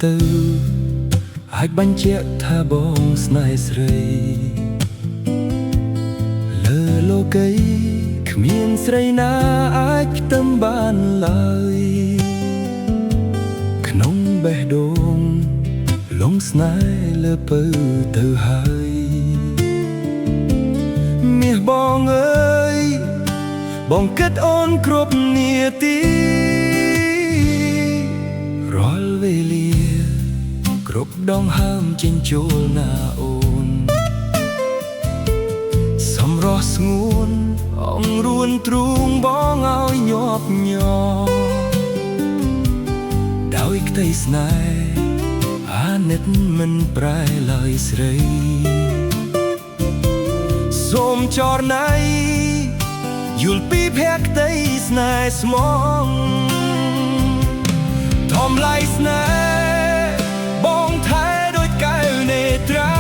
ទៅអាចបញ្ជាក់ថាបងស្នេហ៍ស្រីលើលោកីគ្មានស្រីណាអាចផ្ទឹមបានឡើយក្នុងបេះដូងលងស្នេហ៍លើពៅទៅហើយមាសបងអើយបងគិតអូនគ្រប់នាទីរាល់វេលាគ្រប់ដងហើមចេញចូលណាអូនសម្រស់ស្ងួនអង្រួនទ្រូងបងឲ្យញាប់ញ័រដោយក្តីស្នេហ៍អាណិតមិនប្រែឡើយស្រីសូមចរណៃយល់ពីភក្តីស្នេហ៍ស្មងធំឡៃស្នេហ៍បងថែដូចកែវនេត្រា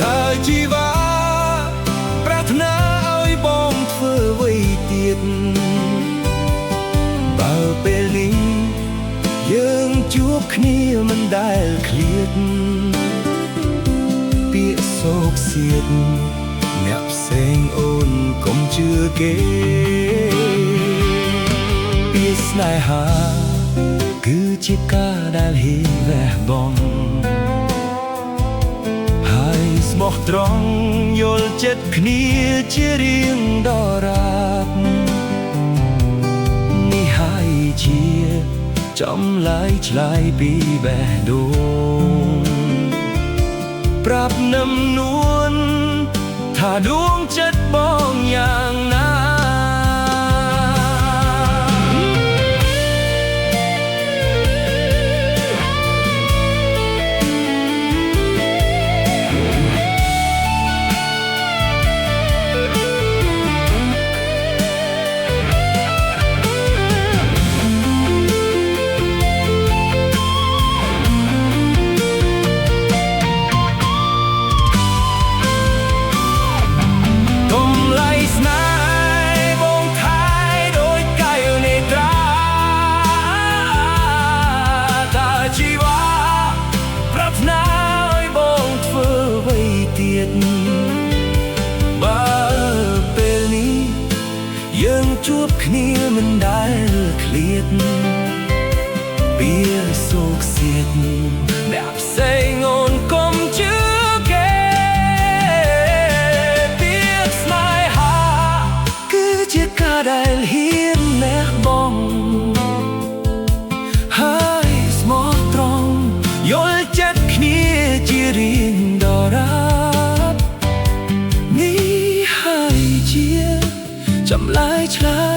តើជីវាប្រាថ្នាឲ្យបងធ្វើអ្វីទៀតបើពេលនេះយើងជួបគ្នាមិនដែលឃ្លាតពាក្យសោកសៀតអ្នកផ្សេងអូនកុំជឿគេពាក្យស្នេហាគឺជាការដែលហ៊ានវះបង់ហើយស្មោះត្រង់យល់ចិត្តគ្នាជារៀងដរាបនេះហើយជាចំឡាយឆ្លាយពីបេះដូងប្រាប់នឹមនួនថាដួងចិត្តបងយ៉ាងណាបើពេលនេះយើងជួបគ្នាមិនដែលឃ្លាតពីសោកសៀតអ្នកផ្សេងអូនកុំជឿគេពាក្យស្នេហាគឺជាការដែលហ៊ានលះបង់ហើយស្មោះត្រង់យល់ចិត្តគ្នាជារៀងដរាបនេះហើយជាចំឡាយឆ្លាយ